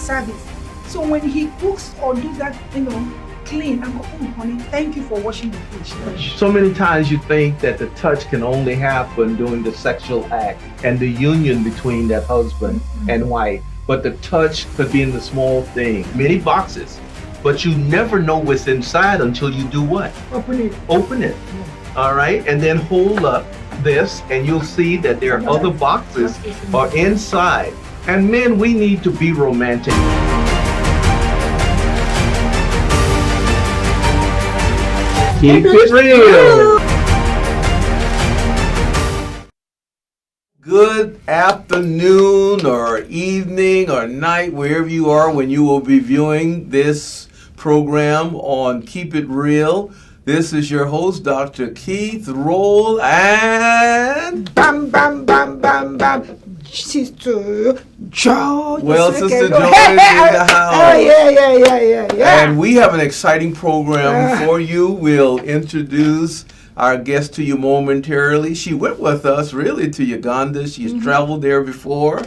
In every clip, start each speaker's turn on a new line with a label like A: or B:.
A: service. So when he cooks or do that, clean, I'm going, oh, honey, thank you for washing the dish.
B: So many times you think that the touch can only happen during the sexual act and the union between that husband and wife. But the touch could be in the small thing, many boxes. But you never know what's inside until you do what?
A: Open it.
B: Open it. All right, and then hold up this, and you'll see that there are other boxes are inside. And men, we need to be romantic. Keep it real. Good afternoon or evening or night, wherever you are when you will be viewing this program on Keep It Real. This is your host, Dr. Keith Rolle, and
A: Bam, bam, bam, bam, bam. Sister Joy.
B: Well, Sister Joy is in the house.
A: Oh, yeah.
B: And we have an exciting program for you. We'll introduce our guest to you momentarily. She went with us really to Uganda. She's traveled there before.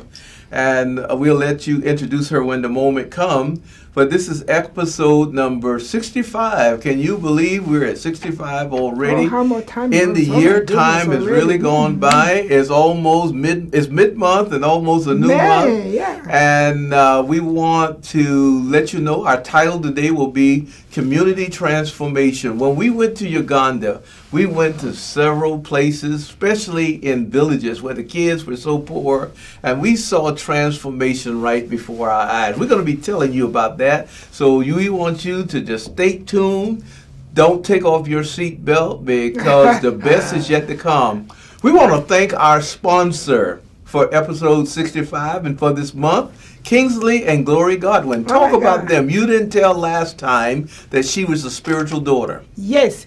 B: And we'll let you introduce her when the moment comes. But this is episode number 65. Can you believe we're at 65 already?
A: Oh, how much time
B: in the year? Time has really gone by. It's almost mid-month and almost a new month.
A: Yeah.
B: And we want to let you know our title today will be Community Transformation. When we went to Uganda, we went to several places, especially in villages where the kids were so poor, and we saw transformation right before our eyes. We're going to be telling you about that. So we want you to just stay tuned. Don't take off your seatbelt because the best is yet to come. We want to thank our sponsor for episode 65 and for this month, Kingsley and Glory Godwin. Talk about them. You didn't tell last time that she was a spiritual daughter.
A: Yes.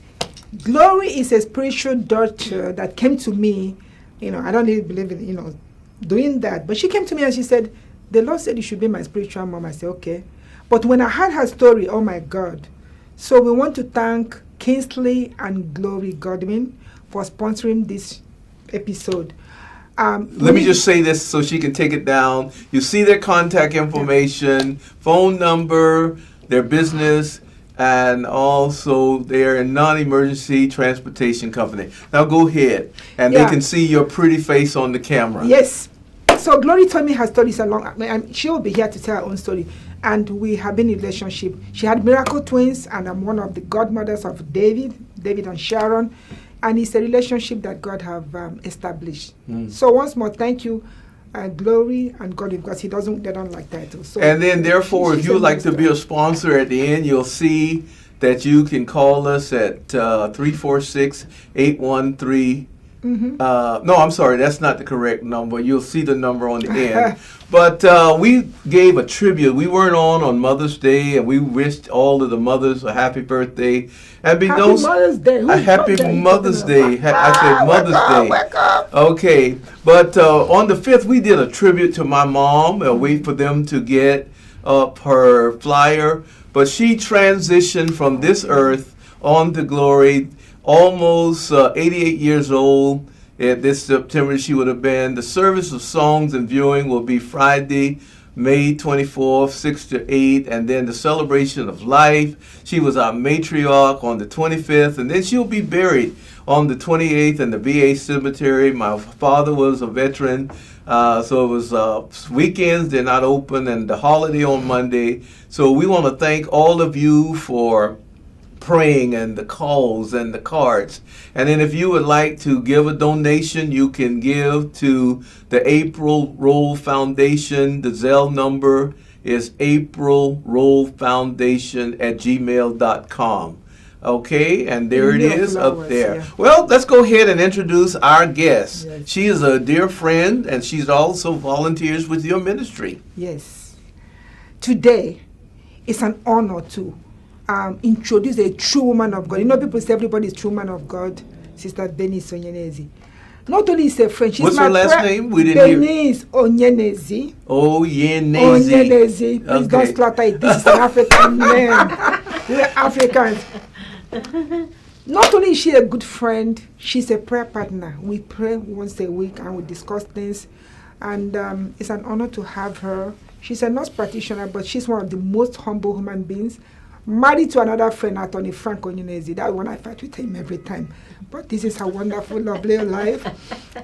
A: Glory is a spiritual daughter that came to me. I don't really believe in, doing that. But she came to me and she said, the Lord said you should be my spiritual mom. I said, okay. But when I heard her story, oh my God. So we want to thank Kingsley and Glory Godwin for sponsoring this episode.
B: Let me just say this so she can take it down. You see their contact information, phone number, their business, and also they're a non-emergency transportation company. Now go ahead, and they can see your pretty face on the camera.
A: Yes. So Glory told me her story so long, and she will be here to tell her own story. And we have been in a relationship. She had miracle twins, and I'm one of the godmothers of David and Sharon. And it's a relationship that God have established. So once more, thank you, Glory and God, because they don't like titles. So
B: and then therefore, if you would like to be a sponsor at the end, you'll see that you can call us at 346-813. No, I'm sorry, that's not the correct number. You'll see the number on the end. But we gave a tribute. We weren't on Mother's Day, and we wished all of the mothers a happy birthday. And
A: happy Mother's Day.
B: A happy Mother's Day. I said Mother's Day.
A: Wake up.
B: Okay. But on the 5th, we did a tribute to my mom. Wait for them to get up her flyer. But she transitioned from this earth on to glory. Almost 88 years old. This September she would have been. The service of songs and viewing will be Friday, May 24th, 6 to 8. And then the celebration of life. She was our matriarch on the 25th. And then she'll be buried on the 28th in the VA cemetery. My father was a veteran. So it was weekends, they're not open, and the holiday on Monday. So we want to thank all of you for praying and the calls and the cards. And then if you would like to give a donation, you can give to the April Rolle Foundation. The Zelle number is aprilrollefoundation@gmail.com. Okay, and there it is up there. Yeah. Well, let's go ahead and introduce our guest. Yes. She is a dear friend, and she's also volunteers with your ministry.
A: Yes. Today, it's an honor to introduce a true woman of God. People say everybody is true woman of God. Sister BERNICE ONYENEZE. Not only is a friend, she's
B: What's her last name? We didn't
A: BERNICE ONYENEZE.
B: ONYENEZE.
A: Please don't slaughter it. This is an African name. We're Africans. Not only is she a good friend, she's a prayer partner. We pray once a week and we discuss things. And it's an honor to have her She's a nurse practitioner, but she's one of the most humble human beings. Married to another friend, Attorney Frank ONYENEZE. That one I fight with him every time. But this is her wonderful, lovely life.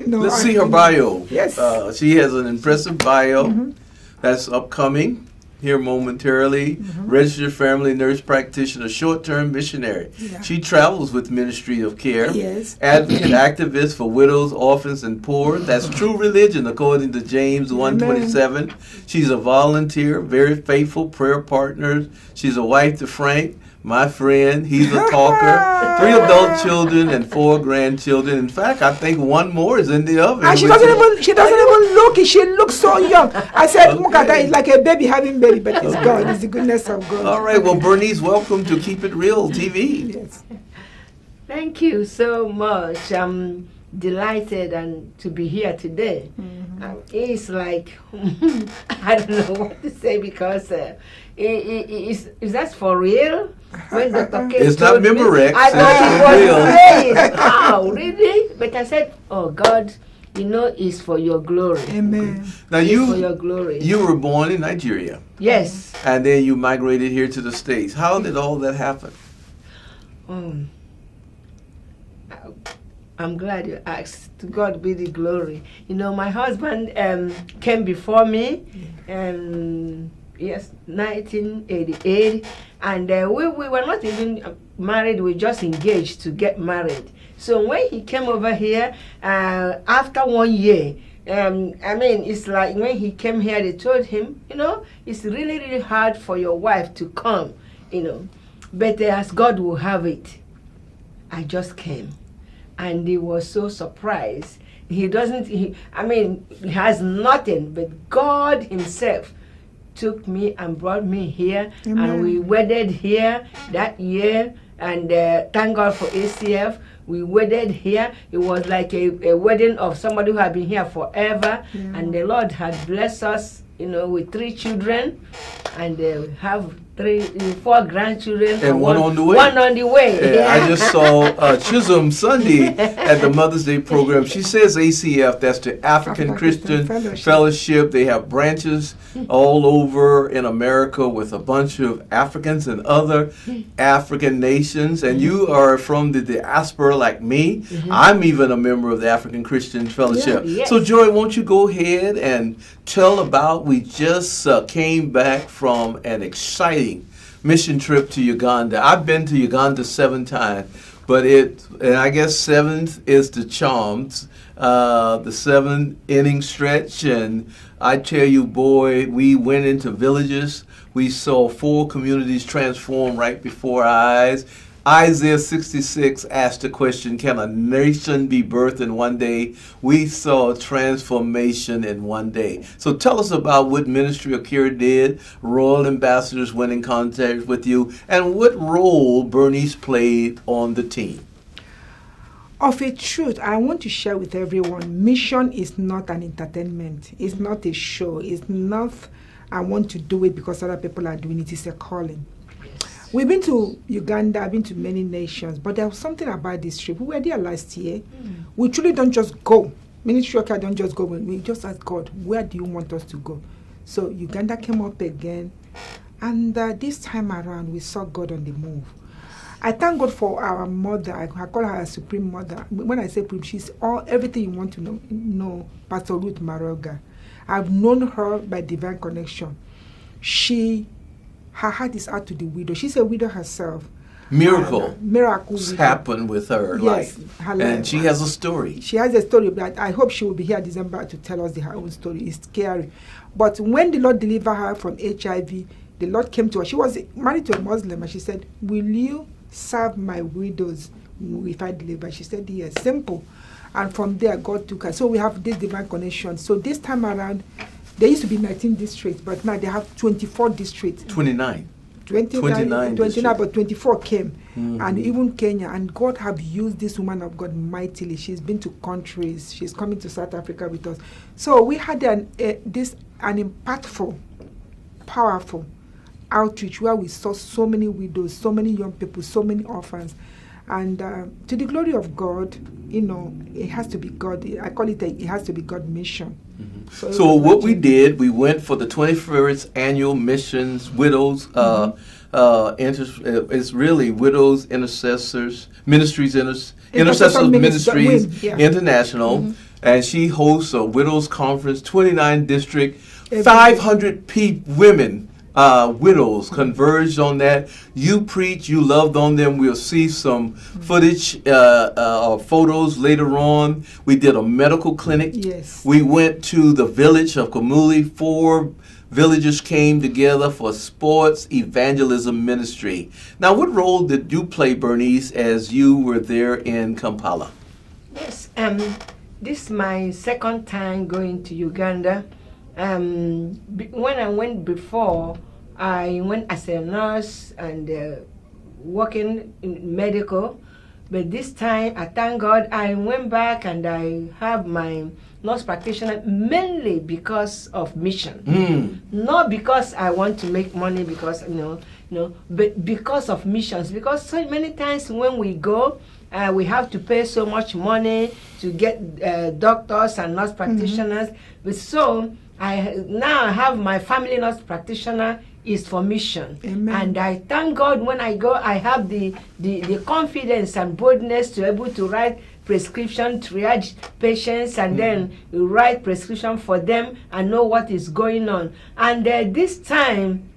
B: Let's see her bio.
A: Yes.
B: She has an impressive bio that's upcoming here momentarily. Registered family nurse practitioner, short-term missionary.
A: Yeah.
B: She travels with Ministry of Care.
A: Yes.
B: Advocate, activist for widows, orphans, and poor. That's true religion according to James 1:27. She's a volunteer, very faithful prayer partner. She's a wife to Frank, my friend. He's a talker. 3 adult children and 4 grandchildren. In fact, I think one more is in the oven.
A: And she doesn't even look it. She looks so young. I said, look at that. It's like a baby having baby, but it's God. It's the goodness of God.
B: All right. Well, Bernice, welcome to Keep It Real TV.
A: Yes.
C: Thank you so much. I'm delighted to be here today. It's like, I don't know what to say because is that for real? When Dr. K
B: It's not
C: told me,
B: Memorex.
C: I thought
B: It's
C: it was real. Wow, really? But I said, oh God, it's for your glory.
A: Amen.
B: Now
C: It's for your glory.
B: you were born in Nigeria,
C: Yes.
B: and then you migrated here to the States. How did all that happen?
C: I'm glad you asked. To God be the glory. My husband came before me, yes, 1988, and we were not even married. We just engaged to get married. So when he came over here, after 1 year, it's like when he came here, they told him, it's really, really hard for your wife to come, but as God will have it, I just came. And he was so surprised. He has nothing, but God himself took me and brought me here.
A: Amen.
C: And we wedded here that year. And thank God for ACF. We wedded here. It was like a wedding of somebody who had been here forever.
A: Yeah.
C: And the Lord had blessed us, with 3 children. And we have 4 grandchildren.
B: And one on the way.
C: One on the way.
B: Yeah, I just saw Chisholm Sunday at the Mother's Day program. She says ACF, that's the African Christian Fellowship. They have branches all over in America with a bunch of Africans and other African nations. And you are from the diaspora like me. I'm even a member of the African Christian Fellowship.
C: Yeah, yes.
B: So Joy, won't you go ahead and tell about, we just came back from an exciting mission trip to Uganda. I've been to Uganda 7 times, but and I guess 7th is the charms, the 7-inning stretch. And I tell you, boy, we went into villages. We saw 4 communities transform right before our eyes. Isaiah 66 asked the question, can a nation be birthed in one day? We saw transformation in one day. So tell us about what Ministry of Care did, Royal Ambassadors went in contact with you, and what role Bernice played on the team.
A: Of a truth, I want to share with everyone, mission is not an entertainment. It's not a show. It's not, I want to do it because other people are doing it. It's a calling. We've been to Uganda, I've been to many nations, but there was something about this trip. We were there last year. We truly don't just go. Ministry of Care don't just go. We just ask God, where do you want us to go? So Uganda came up again. And this time around, we saw God on the move. I thank God for our mother. I call her a supreme mother. When I say supreme, she's everything you want to know. Pastor Ruth Maroga. I've known her by divine connection. Her heart is out to the widow. She's a widow herself. Miracles
B: happen with her life. And she has a story.
A: She has a story, but I hope she will be here December to tell us her own story. It's scary. But when the Lord delivered her from HIV, the Lord came to her. She was married to a Muslim, and she said, will you serve my widows if I deliver? She said, yes. Simple. And from there, God took her. So we have this divine connection. So this time around, there used to be 19 districts, but now they have 24 districts.
B: 29,
A: but 24 came, and even Kenya. And God have used this woman of God mightily. She's been to countries. She's coming to South Africa with us. So we had an impactful, powerful outreach where we saw so many widows, so many young people, so many orphans. And to the glory of God, you know, it has to be God. I call it it has to be God mission.
B: So what we did, we went for the 21st annual missions widows. It's really widows intercessors ministries intercessors ministries international, and she hosts a widows conference. 29 district, 500 women. Widows converged on that. You preach, you loved on them. We'll see some footage or photos later on. We did a medical clinic.
A: Yes.
B: We went to the village of Kamuli. 4 villages came together for sports evangelism ministry. Now, what role did you play, Bernice, as you were there in Kampala?
C: Yes, this is my second time going to Uganda. When I went before, I went as a nurse and working in medical. But this time, I thank God, I went back and I have my nurse practitioner mainly because of mission. Not because I want to make money, because, but because of missions. Because so many times when we go, we have to pay so much money to get doctors and nurse practitioners. But so, I now have my family nurse practitioner is for mission.
A: Amen.
C: And I thank God when I go, I have the confidence and boldness to be able to write prescription, triage patients, and then write prescription for them and know what is going on. And this time,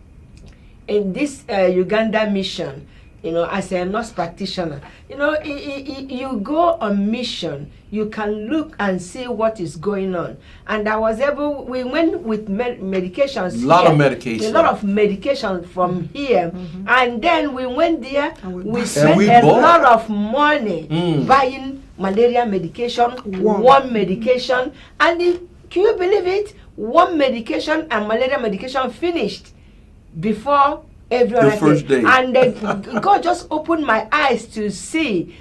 C: in this Uganda mission, as a nurse practitioner, you go on mission, you can look and see what is going on. And we went with medications.
B: A lot of medication.
C: A lot of medication from here. And then we went there, we spent a lot of money buying malaria medication, worm medication. And can you believe it? Worm medication and malaria medication finished before every other
B: first day.
C: And God just opened my eyes to see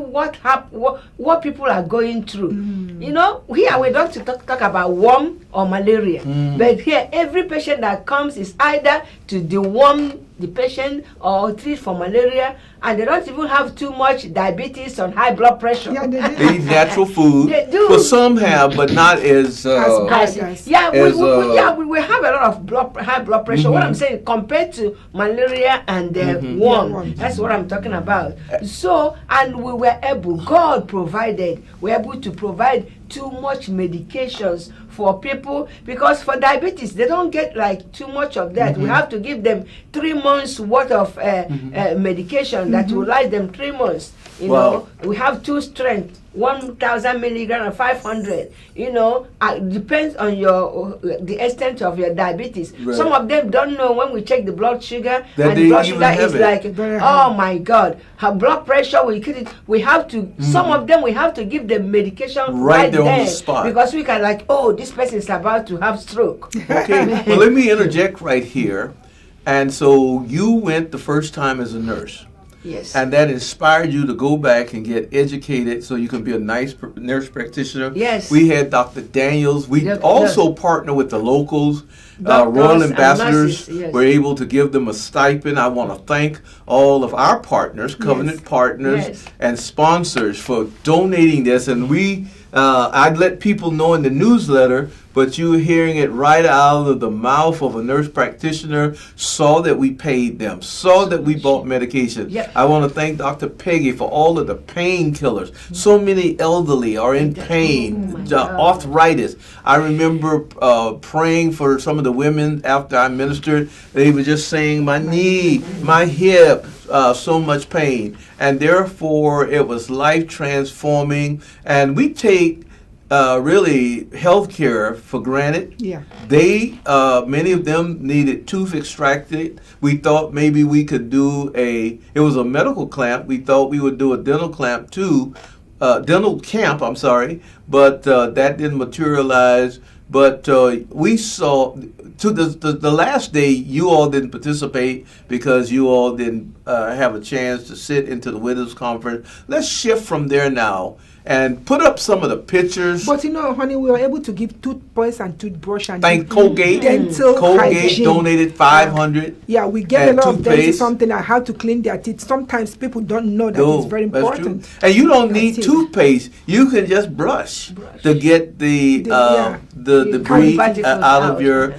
C: what people are going through. Here we don't talk about worm or malaria, but here every patient that comes is either to deworm the patient or treat for malaria, and they don't even have too much diabetes or high blood pressure.
A: Yeah,
B: they eat natural food.
C: They do.
B: But some have, but not as
C: we have a lot of high blood pressure. What I'm saying, compared to malaria and worm, that's what I'm talking about. So, and we were able, God provided, we're able to provide too much medications for people, because for diabetes they don't get like too much of that. We have to give them 3 months worth of medication that will last them 3 months. We have 2 strengths, 1,000 milligram and 500. Depends on the extent of your diabetes.
B: Right.
C: Some of them don't know when we check the blood sugar,
B: that
C: and the blood sugar is like, oh my God, her blood pressure. We have to. Some of them we have to give them medication right there
B: on the spot,
C: because we can this person is about to have stroke.
B: Okay, well, let me interject right here. And so you went the first time as a nurse.
C: Yes.
B: And that inspired you to go back and get educated so you can be a nice nurse practitioner.
C: Yes.
B: We had Dr. Daniels. We also partner with the locals. Royal Ambassadors were able to give them a stipend. I want to thank all of our partners, Covenant partners, and sponsors for donating this. And I'd let people know in the newsletter, but you were hearing it right out of the mouth of a nurse practitioner, saw that we paid them, saw that we bought medication.
C: Yep.
B: I want to thank Dr. Peggy for all of the painkillers. So many elderly are in pain, arthritis. I remember praying for some of the women after I ministered. They were just saying, my knee, my hip, so much pain. And therefore, it was life transforming. And we take really healthcare for granted.
A: Yeah.
B: Many of them needed tooth extracted. We thought maybe we could do it was a medical clamp. We thought we would do a dental clamp too, dental camp, I'm sorry, but that didn't materialize. But we saw, to the last day, you all didn't participate because you all didn't have a chance to sit into the Widows Conference. Let's shift from there now and put up some of the pictures.
A: But honey, we were able to give toothpaste and toothbrush and
B: Thank Colgate.
A: dental
B: Colgate
A: hygiene.
B: donated 500.
A: Yeah, we get a lot of them to
B: toothpaste.
A: something and how to clean their teeth. Sometimes people don't know that it's very
B: That's
A: important.
B: true. And you don't need
A: Teeth.
B: toothpaste. You can just brush to get the debris
C: particles
B: out of
C: out,
B: your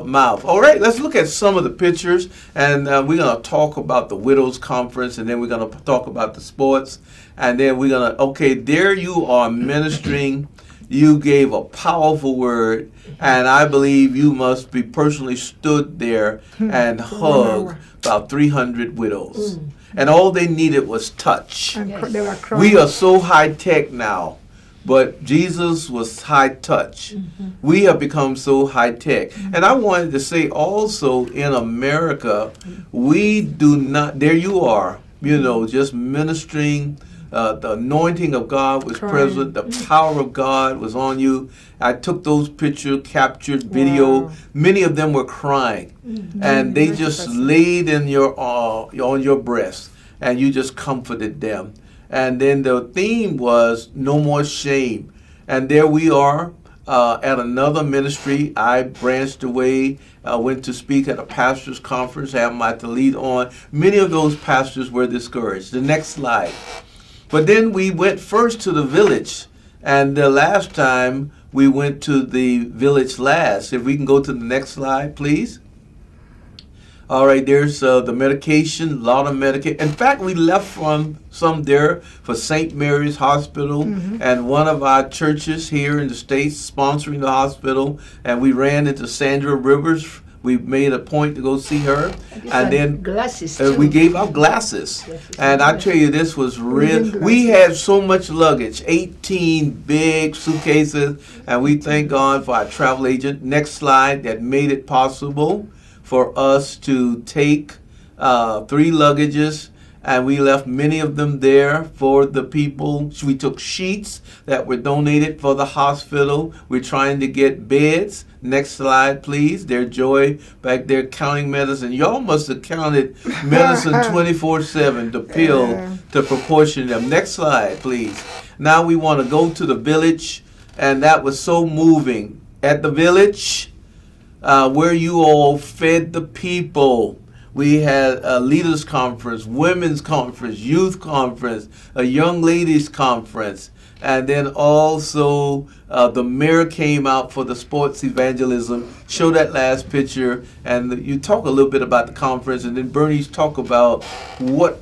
B: mouth. All right, let's look at some of the pictures, and we're going to talk about the Widows Conference, and then we're going to talk about the sports, and then we're going to, okay, there you are ministering. You gave a powerful word, and I believe you must be personally stood there and hugged about 300 widows. And all they needed was touch.
A: And they were crying.
B: We are so high tech now, but Jesus was high touch. We have become so high tech. And I wanted to say also in America, we do not, there you are, just ministering. The anointing of God was present. The power of God was on you. I took those pictures, captured video. Many of them were crying, and they just laid in on your breast, and you just comforted them. And then the theme was no more shame. And there we are at another ministry. I branched away, went to speak at a pastor's conference, had my tallit on. Many of those pastors were discouraged. The next slide. But then we went first to the village, and the last time we went to the village last. If we can go to the next slide, please. All right, there's the medication, a lot of medication. In fact, we left from some there for St. Mary's Hospital and one of our churches here in the States sponsoring the hospital, and we ran into Sandra Rivers. We made a point to go see her, and then
C: glasses
B: we gave out glasses. And I tell you, this was real. We had so much luggage, 18 big suitcases, and we thank God for our travel agent. Next slide, that made it possible for us to take 3 luggages, and we left many of them there for the people. We took sheets that were donated for the hospital. We're trying to get beds. Next slide, please. There's Joy back there counting medicine. Y'all must have counted medicine 24/7, the pill, to proportion them. Next slide, please. Now we want to go to the village, and that was so moving. At the village, where you all fed the people. We had a leaders conference, women's conference, youth conference, a young ladies conference, and then also the mayor came out for the sports evangelism. Show that last picture, and you talk a little bit about the conference, and then Bernice talk about what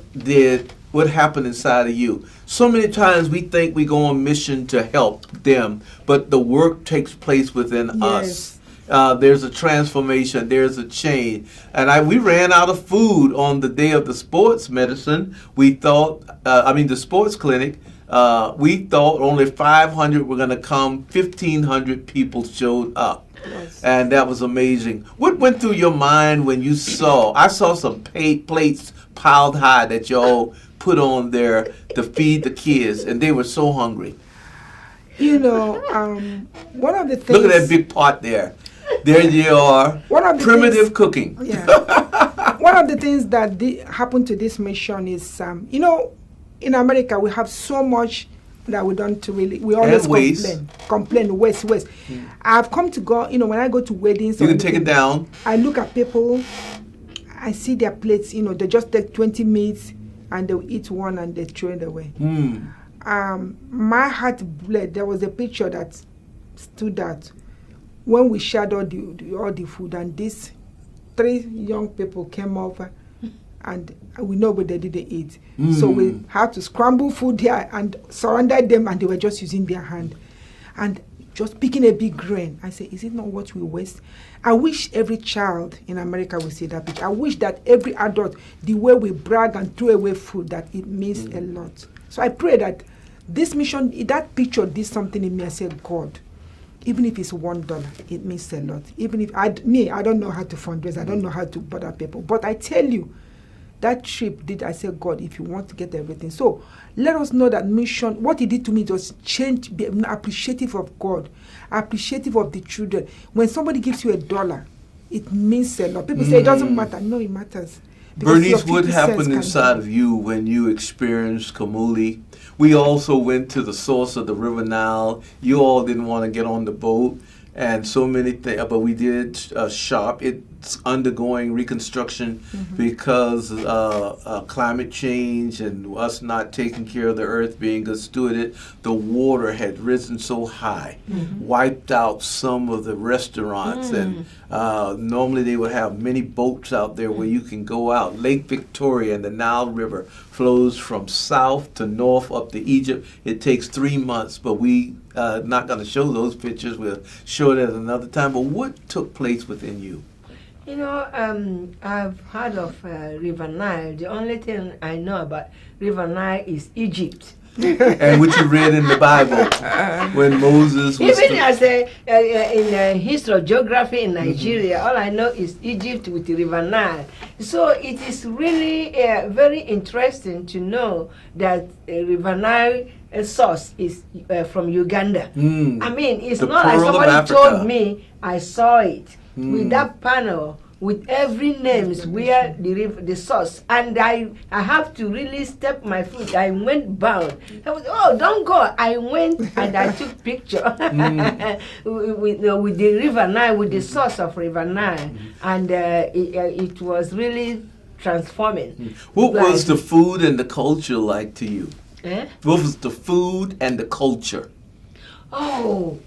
B: happened inside of you. So many times we think we go on mission to help them, but the work takes place within us. There's a transformation, there's a change. And we ran out of food on the day of the sports medicine. We thought, the sports clinic, we thought only 500 were going to come. 1,500 people showed up. Yes. And that was amazing. What went through your mind when you I saw some plates piled high that y'all put on there to feed the kids, and they were so hungry.
A: One of the things...
B: Look at that big pot there. There you are. Primitive cooking.
A: Yeah. One of the things that happened to this mission is, in America we have so much that we don't really. We always complain, waste. I've come to go. When I go to weddings,
B: you can take it down.
A: I look at people. I see their plates. They just take 20 meats and they'll eat one and they throw it away. My heart bled. There was a picture that stood out. When we shared all the food, and these 3 young people came over, and we know what they didn't eat. So we had to scramble food here and surrender them, and they were just using their hand. And just picking a big grain. I say, is it not what we waste? I wish every child in America would see that picture. I wish that every adult, the way we brag and throw away food, that it means a lot. So I pray that this mission, that picture did something in me. I said, God, even if it's $1, it means a lot. Even if I don't know how to fundraise, I don't know how to bother people. But I tell you, that trip I said, God, if you want to get everything. So let us know that mission, what he did to me was change, be appreciative of God, appreciative of the children. When somebody gives you $1, it means a lot. People say it doesn't matter. No, it matters. Because
B: Bernice,
A: your
B: what
A: 50 cents
B: happened
A: can
B: inside
A: do.
B: of you when you experienced Kamuli? We also went to the source of the River Nile. You all didn't want to get on the boat, and so many things, but we did shop. It's undergoing reconstruction because climate change and us not taking care of the earth, being good stewarded. The water had risen so high, wiped out some of the restaurants, and normally they would have many boats out there where you can go out. Lake Victoria and the Nile River flows from south to north up to Egypt. It takes 3 months, but we not going to show those pictures. We'll show it at another time. But what took place within you?
C: You know, I've heard of River Nile. The only thing I know about River Nile is Egypt.
B: And what you read in the Bible when Moses was...
C: Even as in history or geography in Nigeria, all I know is Egypt with the River Nile. So it is really very interesting to know that River Nile source is from Uganda. I mean, it's
B: The
C: not like
B: Pearl of
C: somebody
B: Africa.
C: told me. I saw it with that panel with every names where the source, and I have to really step my foot. I went bound. I was, oh, don't go. I went and I took picture with the River Nile, with the source of River Nile, and it was really transforming.
B: What was the food and the culture like to you?
C: Eh?
B: What was the food and the culture?
C: Oh,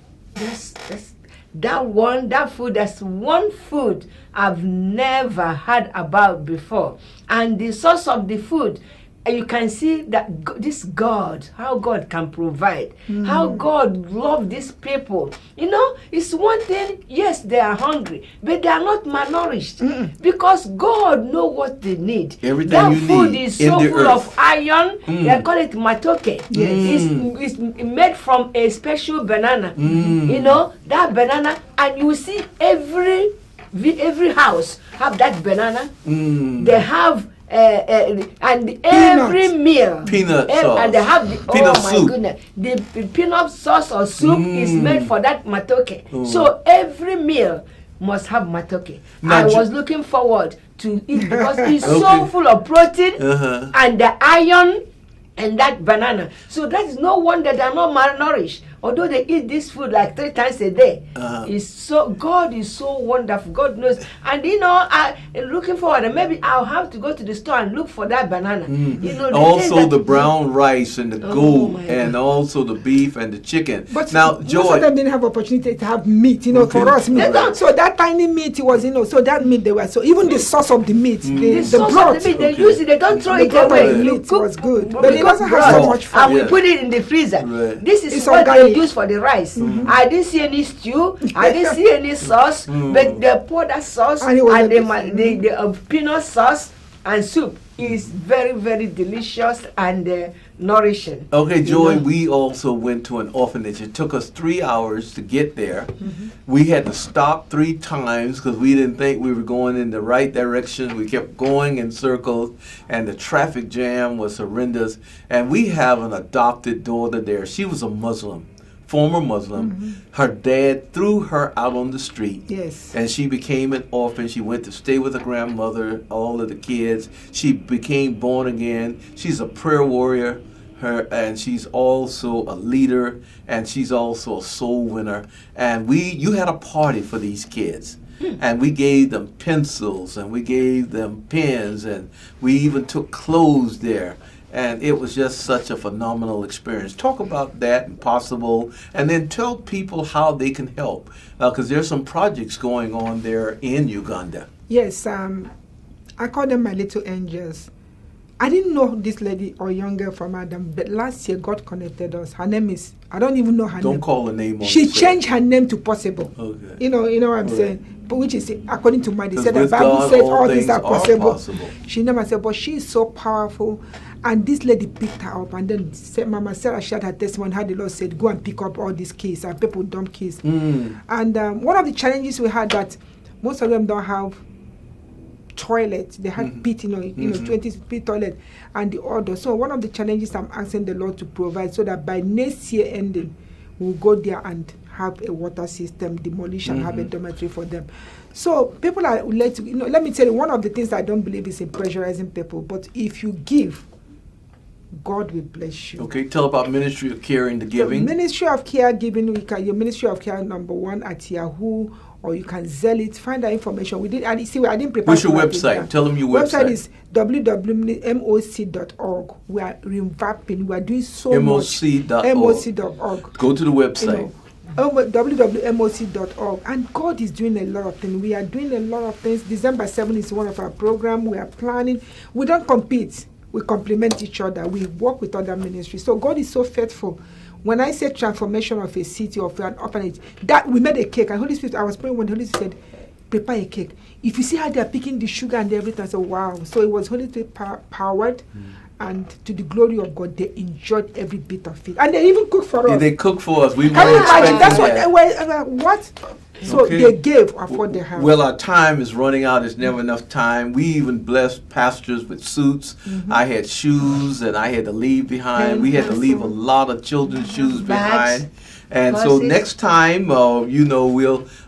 C: that food, that's one food I've never heard about before. And the source of the food, you can see that this God, how God can provide, how God loves these people. You know, it's one thing, yes, they are hungry, but they are not malnourished because God knows what they need.
B: Everything
C: that
B: you
C: food
B: need
C: is
B: in
C: so
B: the
C: full
B: earth.
C: of iron, they call it matoke. It's made from a special banana. You know, that banana, and you see every house have that banana. They have and every meal
B: Peanut sauce.
C: and they have the
B: Peanut
C: oh my
B: soup.
C: goodness, the peanut sauce or soup is made for that matoke. So every meal must have matoke.
B: Now,
C: I was looking forward to eat because it's so
B: Okay.
C: full of protein and the iron and that banana. So that is no wonder they are not malnourished. Although they eat this food like 3 times a day, God is so wonderful. God knows, and you know, I'm looking forward. And maybe I'll have to go to the store and look for that banana. You know,
B: Also the brown rice and the goat,
C: my
B: and
C: God.
B: also the beef and the chicken.
A: But
B: now,
A: most
B: Joy,
A: of them didn't have opportunity to have meat, you know,
B: Okay.
A: for us meat.
C: They don't.
A: So that tiny meat was, you know, so that meat they were, so even the sauce of the meat,
C: the
A: the
C: sauce
A: broth,
C: of the meat, they
B: Okay.
C: use it. They don't throw
A: The
C: it
A: broth
C: away.
A: of the
C: You
A: meat
C: cook,
A: was good,
C: we
A: but it
C: cook
A: doesn't have
C: broth
A: so much fat.
C: and we
B: Yeah.
C: put it in the freezer.
B: Right.
C: This is
A: It's
C: what
A: organic.
C: they use for the rice. I didn't see any stew. I didn't see any sauce, but they pour that sauce
A: And it was
C: and
A: a
C: the peanut sauce and soup is very, very delicious and nourishing.
B: Okay,
C: You
B: Joy,
C: know?
B: we also went to an orphanage. It took us 3 hours to get there. We had to stop 3 times because we didn't think we were going in the right direction. We kept going in circles, and the traffic jam was horrendous. And we have an adopted daughter there. She was a Muslim, former Muslim. Her dad threw her out on the street.
A: Yes.
B: And she became an orphan. She went to stay with her grandmother, all of the kids. She became born again. She's a prayer warrior. And she's also a leader, and she's also a soul winner. And you had a party for these kids. And we gave them pencils, and we gave them pens, and we even took clothes there. And it was just such a phenomenal experience. Talk about that and possible, and then tell people how they can help, because there's some projects going on there in Uganda.
A: Yes, I call them my little angels. I didn't know this lady or young girl from Adam, but last year God connected us. Her name is, I don't even know her name.
B: Don't call her name on
A: She
B: the
A: changed her name to Possible.
B: Okay.
A: You know what I'm
B: Right.
A: saying? But which is, according to my, they
B: 'Cause
A: said the
B: with
A: Bible
B: God,
A: says
B: all
A: all things
B: things
A: are
B: are
A: possible.
B: possible.
A: She never said, but she is so powerful. And this lady picked her up, and then said, Mama Sarah shared her testimony how the Lord said, go and pick up all these keys, and people dump keys. And one of the challenges we had that most of them don't have toilet. They had pit, 20 pit toilet and the order. So one of the challenges I'm asking the Lord to provide so that by next year ending, we'll go there and have a water system, demolish and have a dormitory for them. So people are let me tell you, one of the things I don't believe is in pressurizing people, but if you give, God will bless you.
B: Okay, tell about Ministry of Care and the Giving.
A: Ministry of Care Giving, your Ministry of Care #1 at Yahoo, or you can Zelle it. Find that information. I didn't prepare.
B: What's your website? Tell them your website.
A: Website is www.moc.org. We are revamping. We are doing so much. moc.org.
B: Go to the website.
A: www.moc.org, and God is doing a lot of things. We are doing a lot of things. December 7 is one of our programs. We are planning. We don't compete. We complement each other. We work with other ministries. So God is so faithful. When I say transformation of a city, of an orphanage, that we made a cake. And Holy Spirit, I was praying when the Holy Spirit said, prepare a cake. If you see how they are picking the sugar and everything, I said, wow. So it was Holy Spirit powered. And to the glory of God, they enjoyed every bit of it. And they even cooked for us.
B: Yeah, they cook for us. We
A: Can you imagine? That's
B: that.
A: what? So they gave of what they have.
B: Well, our time is running out. There's never enough time. We even blessed pastors with suits. I had shoes that I had to leave behind. We had to leave a lot of children's shoes behind. And so next time, we'll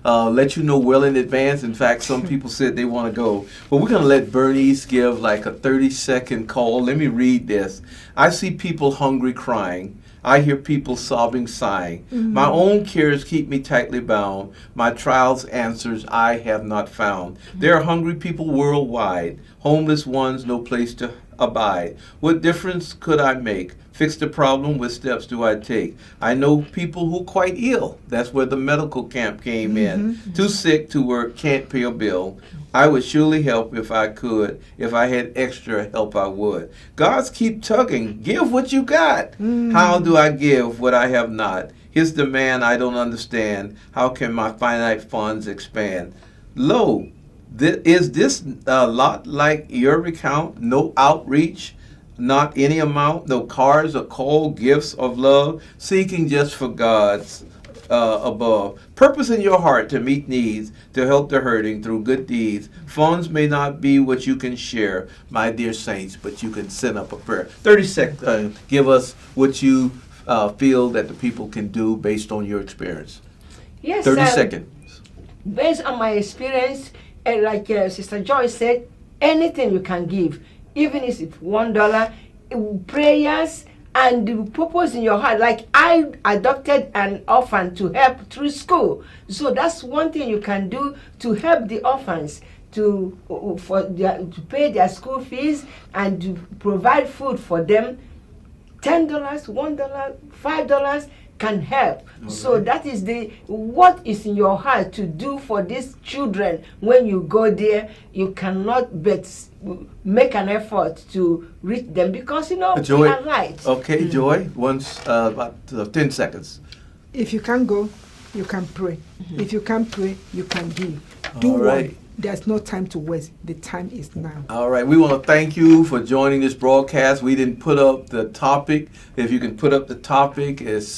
B: let you know well in advance. In fact, some people said they want to go. But we're going to let Bernice give like a 30-second call. Let me read this. I see people hungry crying. I hear people sobbing, sighing. My own cares keep me tightly bound. My trials answers I have not found. There are hungry people worldwide, homeless ones, no place to abide. What difference could I make? Fix the problem, what steps do I take? I know people who are quite ill. That's where the medical camp came in. Too sick to work, can't pay a bill. I would surely help if I could. If I had extra help, I would. Gods keep tugging. Give what you got. How do I give what I have not? His demand I don't understand. How can my finite funds expand? Lo, is this a lot like your recount? No outreach, not any amount, no cards or cold gifts of love, seeking just for God's above. Purpose in your heart to meet needs, to help the hurting through good deeds. Funds may not be what you can share, my dear saints, but you can send up a prayer. 30 seconds. Give us what you feel that the people can do based on your experience.
C: Yes,
B: 30 seconds.
C: Based on my experience, like Sister Joy said, anything you can give, even if it's $1, prayers, and the purpose in your heart. Like I adopted an orphan to help through school, so that's one thing you can do to help the orphans to pay their school fees and to provide food for them. $10, $1, $5 can help. Okay. So that is what is in your heart to do for these children. When you go there, you cannot but make an effort to reach them, because
B: Joy,
C: we are right.
B: Okay, Joy, once about 10 seconds.
A: If you can't go, you can pray. If you can't pray, you can give. Do
B: All right.
A: one. There's no time to waste. The time is now.
B: All right. We want to thank you for joining this broadcast. We didn't put up the topic. If you can put up the topic, is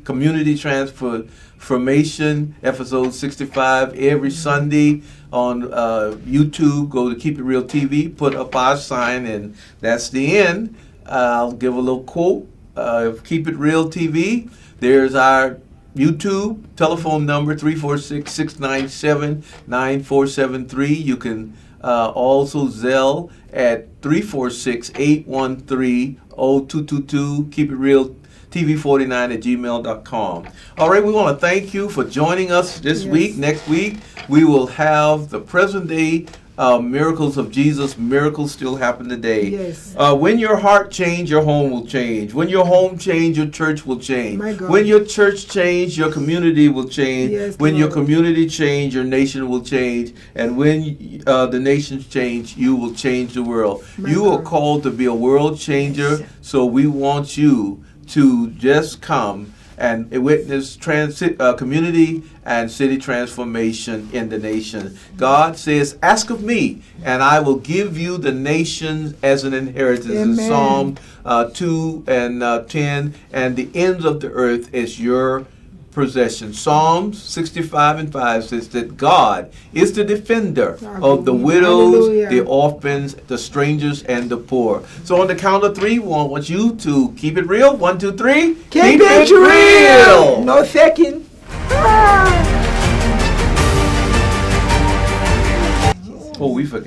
B: Community Transformation, episode 65, every Sunday on YouTube. Go to KEEPITREALTV, put up our sign, and that's the end. I'll give a little quote of KEEPITREALTV. There's our YouTube telephone number 346-697-9473. You can also Zelle at 346-813-0222. Keep it real. Tv49@gmail.com. All right, we want to thank you for joining us this week. Next week, we will have the present day miracles of Jesus. Miracles still happen today.
A: Yes.
B: When your heart change, your home will change. When your home change, your church will change.
A: My God.
B: When your church change, your community will change.
A: Yes,
B: when your
A: Lord.
B: community change, your nation will change. And when the nations change, you will change the world. You are called to be a world changer.
C: Yes.
B: So we want you to just come and witness community and city transformation in the nation. God says, ask of me, and I will give you the nations as an inheritance. In Psalm 2 and 10, and the ends of the earth is your possession. Psalms 65 and 5 says that God is the defender of the widows, the orphans, the strangers, and the poor. So on the count of 3, we want you to keep it real. 1, 2, 3.
A: Keep it real. No faking.
B: Oh, we forgot.